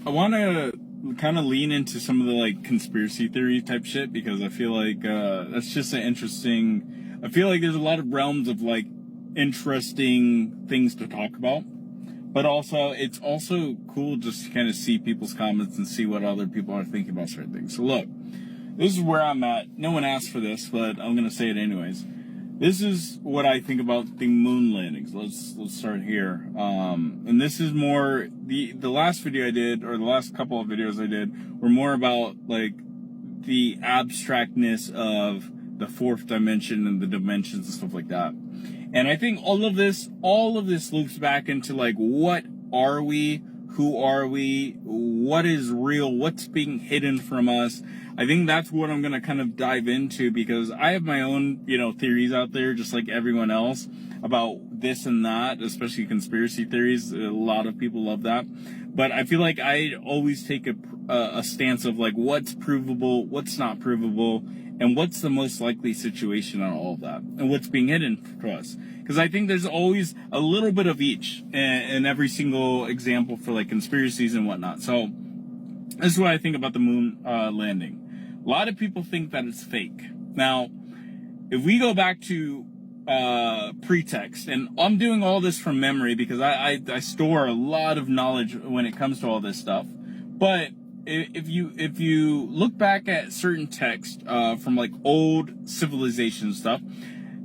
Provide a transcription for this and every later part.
I want to kind of lean into some of the like conspiracy theory type shit because I feel like that's just an interesting. I feel like there's a lot of realms of like interesting things to talk about, but also it's also cool just to kind of see people's comments and see what other people are thinking about certain things. So look, this is where I'm at. No one asked for this, but I'm gonna say it anyways. This is what I think about the moon landings. Let's start here. And this is more the last video I did, or the last couple of videos I did, were more about like the abstractness of the fourth dimension and the dimensions and stuff like that. And I think all of this loops back into like, what are we? Who are we? What is real? What's being hidden from us? I think that's what I'm going to kind of dive into, because I have my own, theories out there, just like everyone else, about this and that, especially conspiracy theories. A lot of people love that. But I feel like I always take a stance of like, what's provable, what's not provable, and what's the most likely situation on all of that, and what's being hidden to us. Because I think there's always a little bit of each in every single example for like conspiracies and whatnot. So this is what I think about the moon landing. A lot of people think that it's fake. Now, if we go back to pretext, and I'm doing all this from memory because I store a lot of knowledge when it comes to all this stuff. But if you look back at certain text from like old civilization stuff,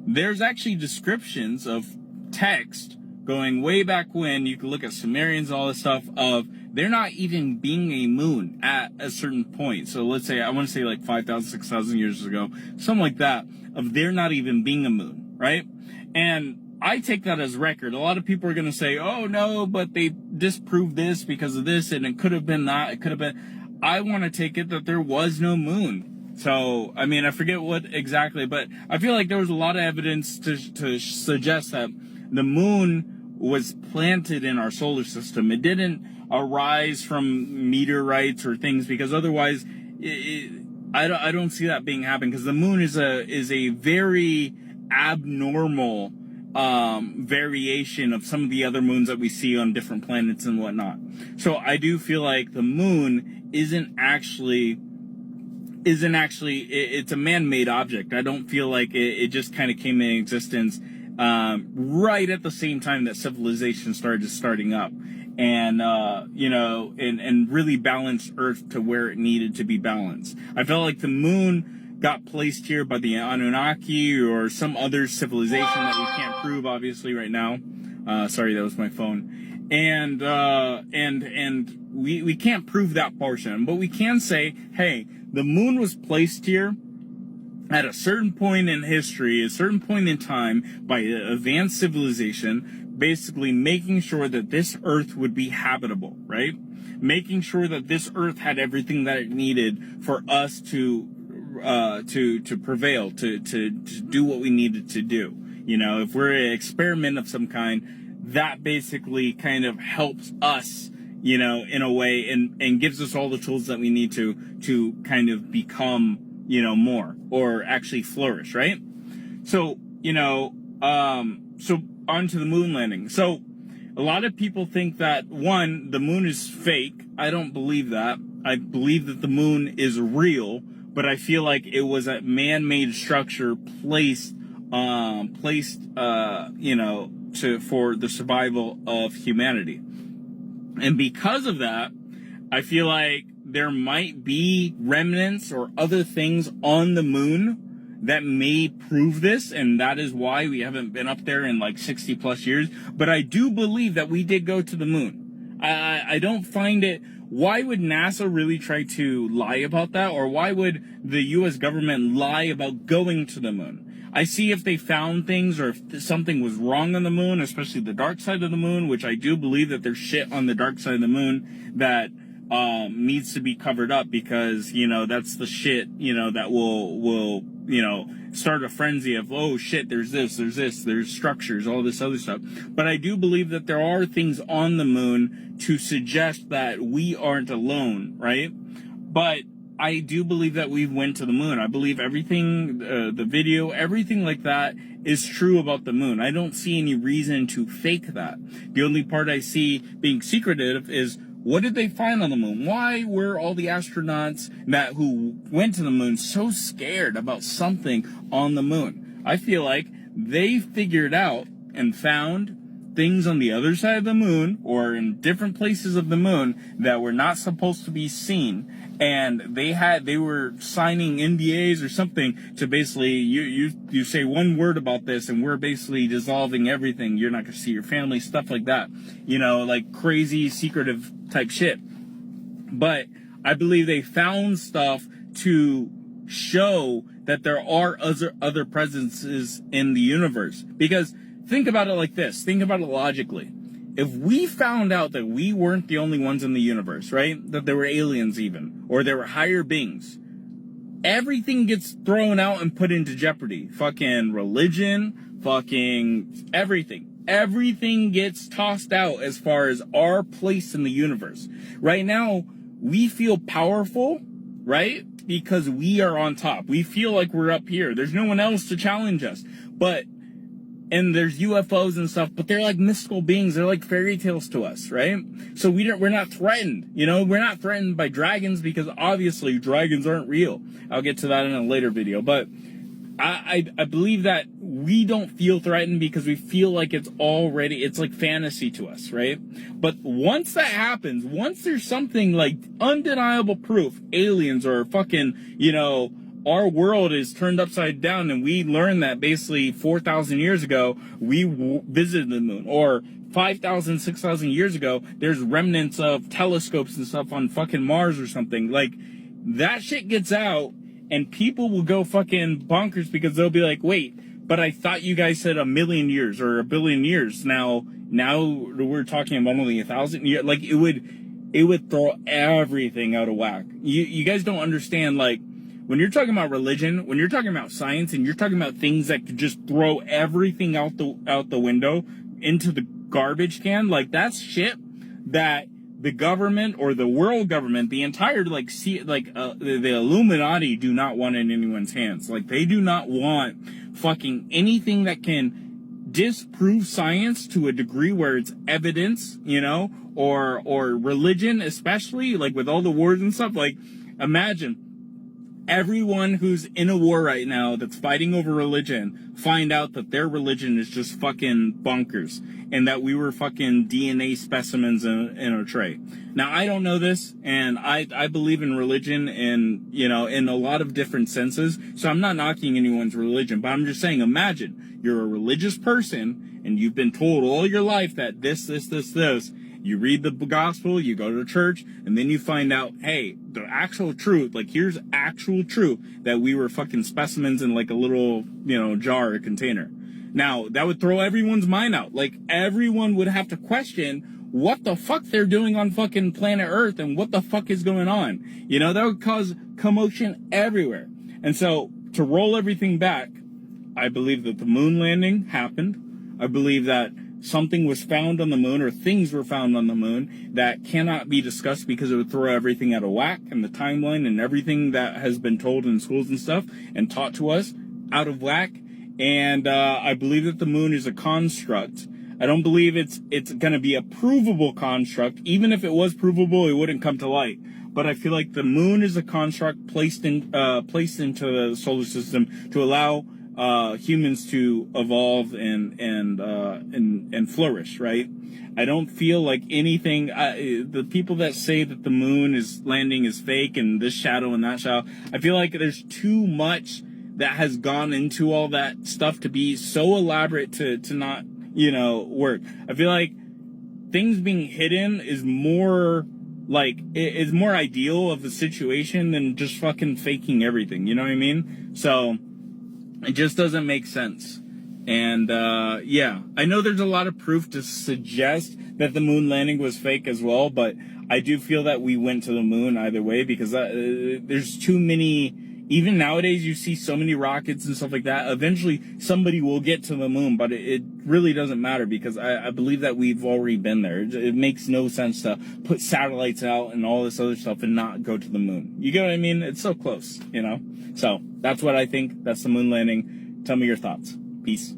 there's actually descriptions of text going way back when. You can look at Sumerians and all this stuff of there not even being a moon at a certain point. So let's say, I want to say like 5,000, 6,000 years ago, something like that, of there not even being a moon, right? And I take that as record. A lot of people are going to say, oh no, but they disproved this because of this, and it could have been that, it could have been. I want to take it that there was no moon. So, I mean, I forget what exactly, but I feel like there was a lot of evidence to suggest that the moon was planted in our solar system. It didn't arise from meteorites or things, because otherwise, I don't see that being happening, because the moon is a very abnormal variation of some of the other moons that we see on different planets and whatnot. So I do feel like the moon isn't actually, it's a man-made object. I don't feel like it just kind of came in existence right at the same time that civilization starting up, and and really balanced Earth to where it needed to be balanced. I felt like the moon got placed here by the Anunnaki or some other civilization that we can't prove, obviously, right now. Sorry, that was my phone. And we can't prove that portion, but we can say, hey, the moon was placed here at a certain point in history, a certain point in time, by advanced civilization, basically making sure that this Earth would be habitable, right? Making sure that this Earth had everything that it needed for us to prevail, to do what we needed to do. If we're an experiment of some kind, that basically kind of helps us, in a way, and gives us all the tools that we need to kind of become, more, or actually flourish, right? So, so on to the moon landing. So a lot of people think that, one, the moon is fake. I don't believe that. I believe that the moon is real, but I feel like it was a man-made structure placed, for the survival of humanity. And because of that, I feel like there might be remnants or other things on the moon that may prove this, and that is why we haven't been up there in like 60 plus years. But I do believe that we did go to the moon. I don't find it. Why would NASA really try to lie about that? Or why would the US government lie about going to the moon? I see if they found things, or if something was wrong on the moon, especially the dark side of the moon, which I do believe that there's shit on the dark side of the moon that needs to be covered up, because, that's the shit, that will start a frenzy of, oh shit, there's structures, all this other stuff. But I do believe that there are things on the moon to suggest that we aren't alone, right? But I do believe that we went to the moon. I believe everything, the video, everything like that is true about the moon. I don't see any reason to fake that. The only part I see being secretive is What did they find on the moon? Why were all the astronauts who went to the moon so scared about something on the moon? I feel like they figured out and found things on the other side of the moon or in different places of the moon that were not supposed to be seen, and they were signing NDAs or something to basically you say one word about this and we're basically dissolving everything. You're not gonna see your family, stuff like that, like crazy secretive type shit. But I believe they found stuff to show that there are other presences in the universe. Because think about it like this. Think about it logically. If we found out that we weren't the only ones in the universe, right? That there were aliens even, or there were higher beings, everything gets thrown out and put into jeopardy. Fucking religion, fucking everything. Everything gets tossed out as far as our place in the universe. Right now, we feel powerful, right? Because we are on top. We feel like we're up here. There's no one else to challenge us. And there's UFOs and stuff, but they're like mystical beings. They're like fairy tales to us, right? So we're not threatened. We're not threatened by dragons because obviously dragons aren't real. I'll get to that in a later video. But I believe that we don't feel threatened because we feel like it's like fantasy to us, right? But once that happens, once there's something like undeniable proof, aliens or fucking, our world is turned upside down, and we learned that basically 4,000 years ago, we visited the moon, or 5,000, 6,000 years ago, there's remnants of telescopes and stuff on fucking Mars or something. Like, that shit gets out, and people will go fucking bonkers because they'll be like, wait, but I thought you guys said 1,000,000 years or 1,000,000,000 years. Now we're talking about only 1,000 years. Like, it would throw everything out of whack. You guys don't understand, like, when you're talking about religion, when you're talking about science, and you're talking about things that could just throw everything out the window into the garbage can, like, that's shit that the government or the world government, the entire the Illuminati do not want in anyone's hands. Like, they do not want fucking anything that can disprove science to a degree where it's evidence, or religion, especially like with all the wars and stuff. Like, imagine everyone who's in a war right now that's fighting over religion find out that their religion is just fucking bonkers and that we were fucking DNA specimens in a tray. Now, I don't know this, and I believe in religion and, in a lot of different senses, so I'm not knocking anyone's religion, but I'm just saying, imagine you're a religious person and you've been told all your life that this. You read the gospel, you go to church, and then you find out, hey, the actual truth, like, here's actual truth that we were fucking specimens in like a little, jar or container. Now, that would throw everyone's mind out. Like, everyone would have to question what the fuck they're doing on fucking planet Earth and what the fuck is going on. That would cause commotion everywhere. And so, to roll everything back, I believe that the moon landing happened. I believe that something was found on the moon, or things were found on the moon that cannot be discussed because it would throw everything out of whack, and the timeline and everything that has been told in schools and stuff and taught to us out of whack. And I believe that the moon is a construct. I don't believe it's going to be a provable construct. Even if it was provable, it wouldn't come to light. But I feel like the moon is a construct placed into the solar system to allow humans to evolve and flourish, right? I don't feel like anything. The people that say that the moon landing is fake and this shadow and that shadow, I feel like there's too much that has gone into all that stuff to be so elaborate to not work. I feel like things being hidden is more is more ideal of the situation than just fucking faking everything. You know what I mean? So it just doesn't make sense. And, yeah, I know there's a lot of proof to suggest that the moon landing was fake as well, but I do feel that we went to the moon either way because there's too many. Even nowadays, you see so many rockets and stuff like that. Eventually, somebody will get to the moon, but it really doesn't matter because I believe that we've already been there. It makes no sense to put satellites out and all this other stuff and not go to the moon. You get what I mean? It's so close, So that's what I think. That's the moon landing. Tell me your thoughts. Peace.